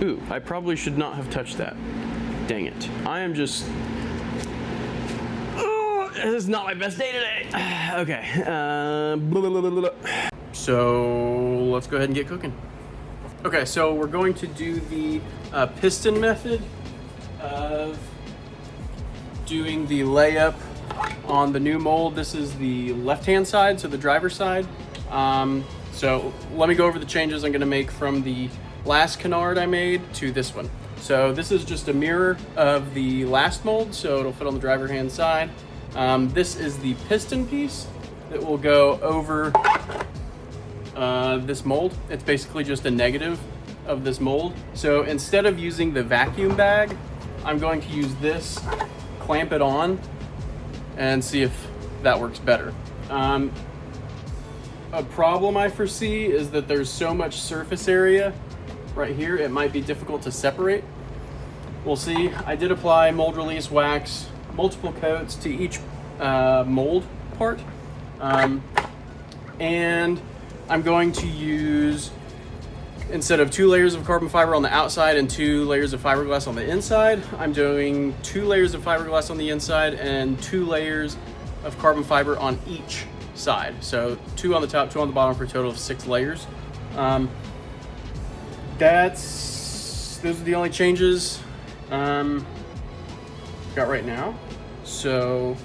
Ooh, I probably should not have touched that. Dang it. I am just... Oh, this is not my best day today. Okay. So let's go ahead and get cooking. Okay, so we're going to do the piston method of doing the layup on the new mold. This is the left-hand side, so the driver's side. So let me go over the changes I'm gonna make from the last canard I made to this one. So this is just a mirror of the last mold, so it'll fit on the driver hand side. This is the piston piece that will go over this mold. It's basically just a negative of this mold. So instead of using the vacuum bag, I'm going to use this, clamp it on, and see if that works better. A problem I foresee is that there's so much surface area right here, it might be difficult to separate. We'll see. I did apply mold release wax, multiple coats to each mold part. And I'm going to use, instead of 2 layers of carbon fiber on the outside and 2 layers of fiberglass on the inside, I'm doing 2 layers of fiberglass on the inside and 2 layers of carbon fiber on each side. So 2 on the top, 2 on the bottom for a total of 6 layers. Those are the only changes got right now. So,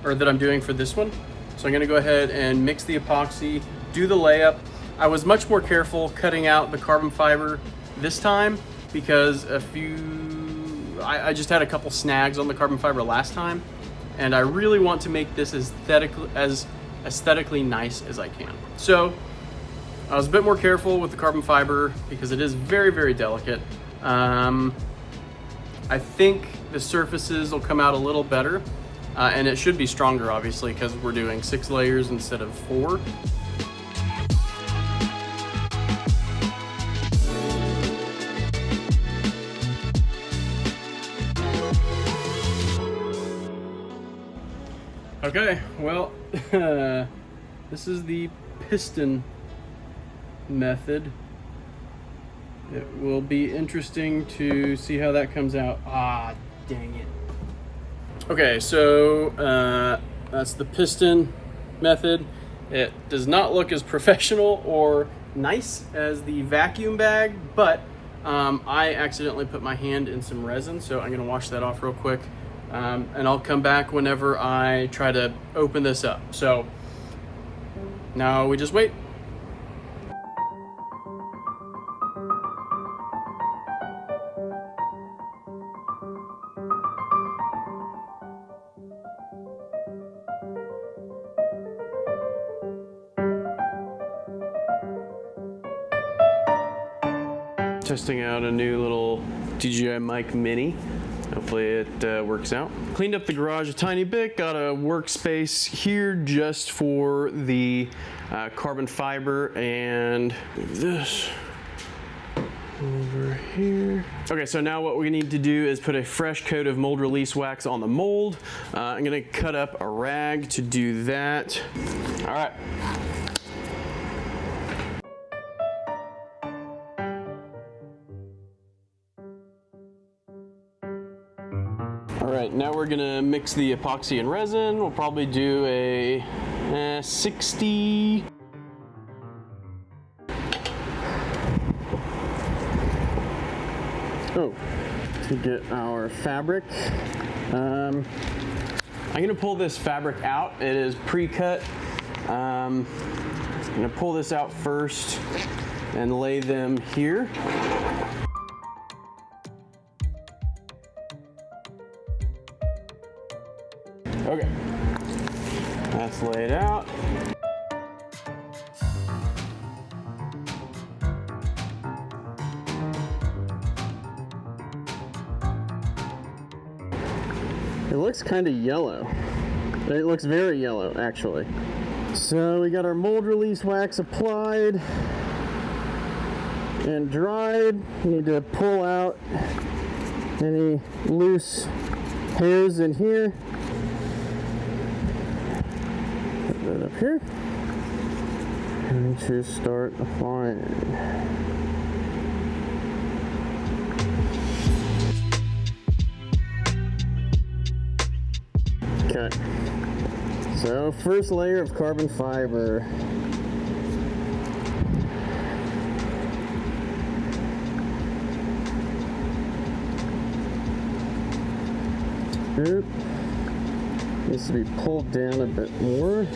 or that I'm doing for this one. So I'm gonna go ahead and mix the epoxy, do the layup. I was much more careful cutting out the carbon fiber this time because I just had a couple snags on the carbon fiber last time, and I really want to make this as aesthetically nice as I can. So I was a bit more careful with the carbon fiber because it is very, very delicate. I think the surfaces will come out a little better, and it should be stronger, obviously, because we're doing 6 layers instead of 4. Okay, well, this is the piston method. It will be interesting to see how that comes out. Ah, dang it. Okay, so that's the piston method. It does not look as professional or nice as the vacuum bag, but I accidentally put my hand in some resin, so I'm gonna wash that off real quick. And I'll come back whenever I try to open this up. So now we just wait. Testing out a new little DJI mic mini. Hopefully it works out. Cleaned up the garage a tiny bit, got a workspace here just for the carbon fiber, and move this over here. Okay, so now what we need to do is put a fresh coat of mold release wax on the mold. I'm gonna cut up a rag to do that. All right. All right, now we're gonna mix the epoxy and resin. We'll probably do a 60. Oh, to get our fabric. I'm gonna pull this fabric out. It is pre-cut. I'm gonna pull this out first and lay them here. Okay, that's laid out. It looks kind of yellow. It looks very yellow, actually. So we got our mold release wax applied and dried. We need to pull out any loose hairs in here. Put that up here. And to start applying. Okay. So first layer of carbon fiber. Oop. Needs to be pulled down a bit more.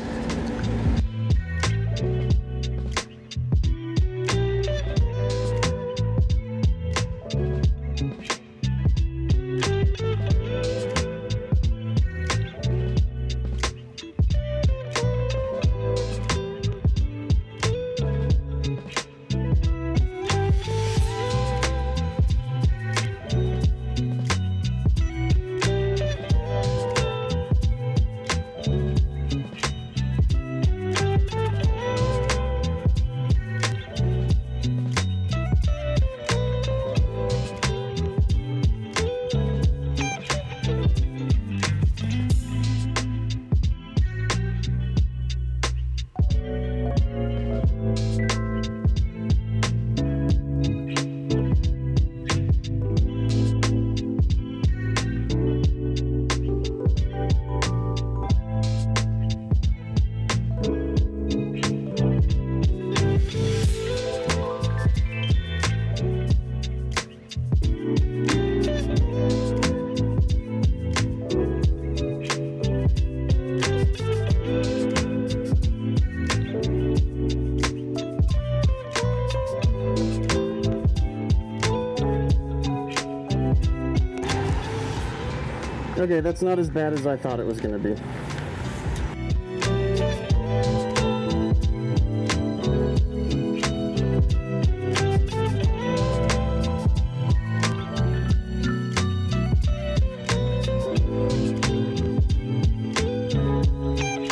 Okay, that's not as bad as I thought it was going to be.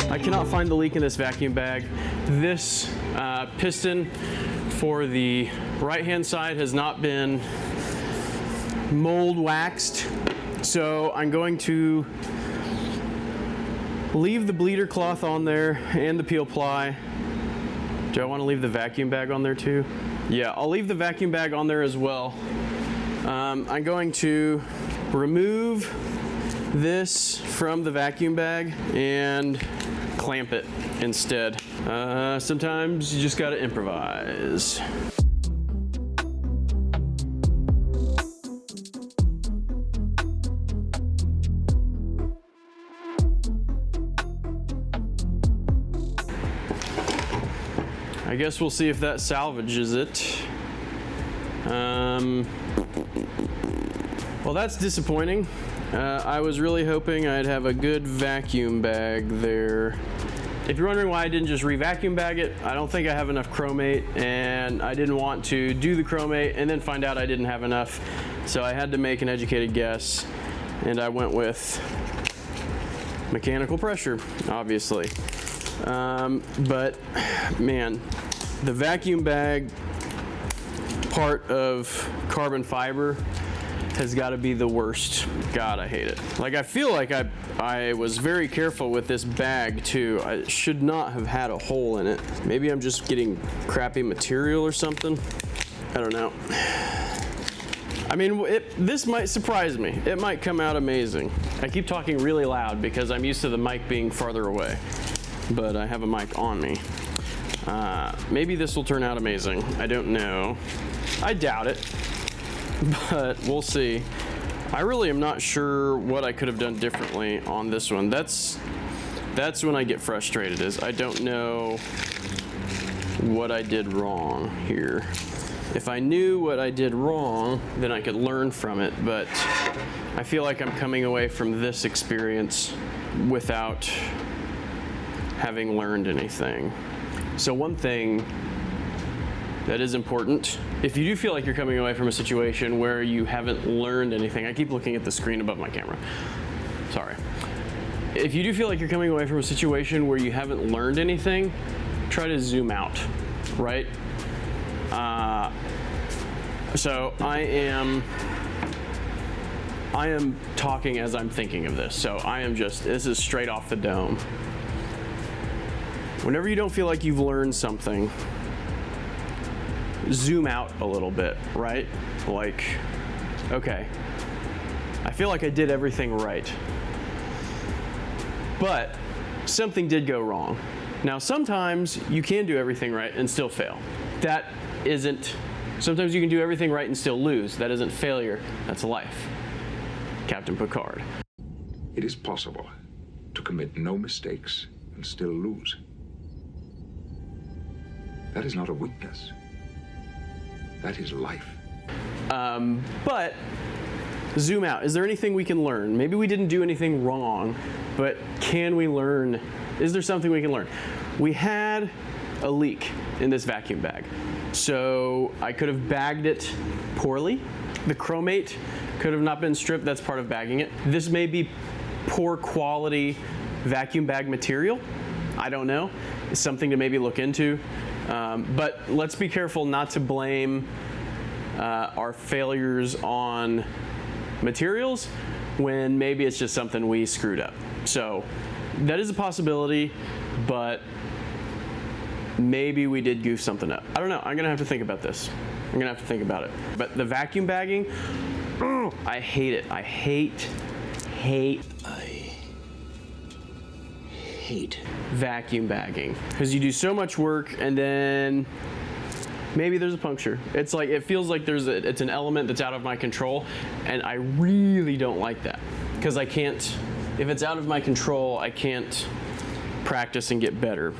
I cannot find the leak in this vacuum bag. This piston for the right-hand side has not been mold waxed. So I'm going to leave the bleeder cloth on there and the peel ply. Do I want to leave the vacuum bag on there too? Yeah, I'll leave the vacuum bag on there as well. I'm going to remove this from the vacuum bag and clamp it instead. Sometimes you just gotta improvise. I guess we'll see if that salvages it. Well, that's disappointing. I was really hoping I'd have a good vacuum bag there. If you're wondering why I didn't just re-vacuum bag it, I don't think I have enough chromate, and I didn't want to do the chromate and then find out I didn't have enough. So I had to make an educated guess, and I went with mechanical pressure, obviously. But man, the vacuum bag part of carbon fiber has got to be the worst. God, I hate it. Like, I feel like I was very careful with this bag too. I should not have had a hole in it. Maybe I'm just getting crappy material or something. I don't know. I mean, this might surprise me. It might come out amazing. I keep talking really loud because I'm used to the mic being farther away, but I have a mic on me. Maybe this will turn out amazing. I don't know. I doubt it, but we'll see. I really am not sure what I could have done differently on this one. That's when I get frustrated, is I don't know what I did wrong here. If I knew what I did wrong, then I could learn from it, but I feel like I'm coming away from this experience without having learned anything. So one thing that is important, if you do feel like you're coming away from a situation where you haven't learned anything, I keep looking at the screen above my camera, sorry. If you do feel like you're coming away from a situation where you haven't learned anything, try to zoom out, right? So I am talking as I'm thinking of this, so this is straight off the dome. Whenever you don't feel like you've learned something, zoom out a little bit, right? Like, okay, I feel like I did everything right. but something did go wrong. Now, sometimes you can do everything right and still fail. That isn't, sometimes you can do everything right and still lose. That isn't failure, that's life. Captain Picard. It is possible to commit no mistakes and still lose. That is not a weakness. That is life. But zoom out. Is there anything we can learn? Maybe we didn't do anything wrong, but can we learn? Is there something we can learn? We had a leak in this vacuum bag. So I could have bagged it poorly. The chromate could have not been stripped. That's part of bagging it. This may be poor quality vacuum bag material. I don't know. It's something to maybe look into. But let's be careful not to blame our failures on materials when maybe it's just something we screwed up. So that is a possibility, but maybe we did goof something up. I don't know. I'm gonna have to think about this. I'm gonna have to think about it. But the vacuum bagging, I hate it. I hate vacuum bagging, because you do so much work and then maybe there's a puncture. It's like, it feels like it's an element that's out of my control, and I really don't like that, because I can't, if it's out of my control, I can't practice and get better.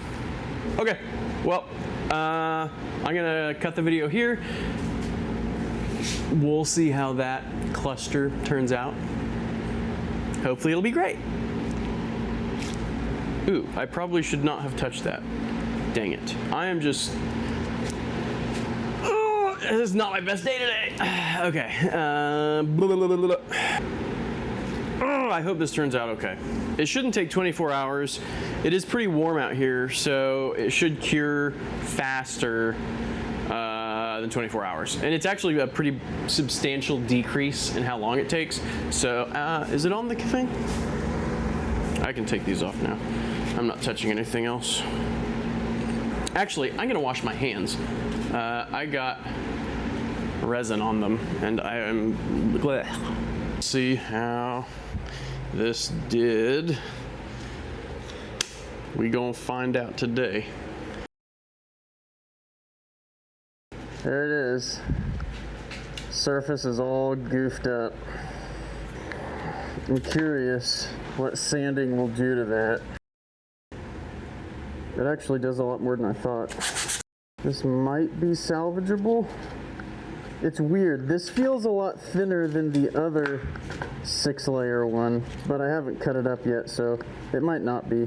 Okay, well, I'm gonna cut the video here. We'll see how that cluster turns out. Hopefully it'll be great. Ooh, I probably should not have touched that. Dang it. I am just, oh, this is not my best day today. Okay. Oh, I hope this turns out okay. It shouldn't take 24 hours. It is pretty warm out here, so it should cure faster than 24 hours. And it's actually a pretty substantial decrease in how long it takes. So, is it on the thing? I can take these off now. I'm not touching anything else. Actually, I'm gonna wash my hands. I got resin on them, and I am glad. See how this did. We gonna find out today. There it is. Surface is all goofed up. I'm curious what sanding will do to that. It actually does a lot more than I thought. This might be salvageable. It's weird. This feels a lot thinner than the other 6-layer one, but I haven't cut it up yet, so it might not be.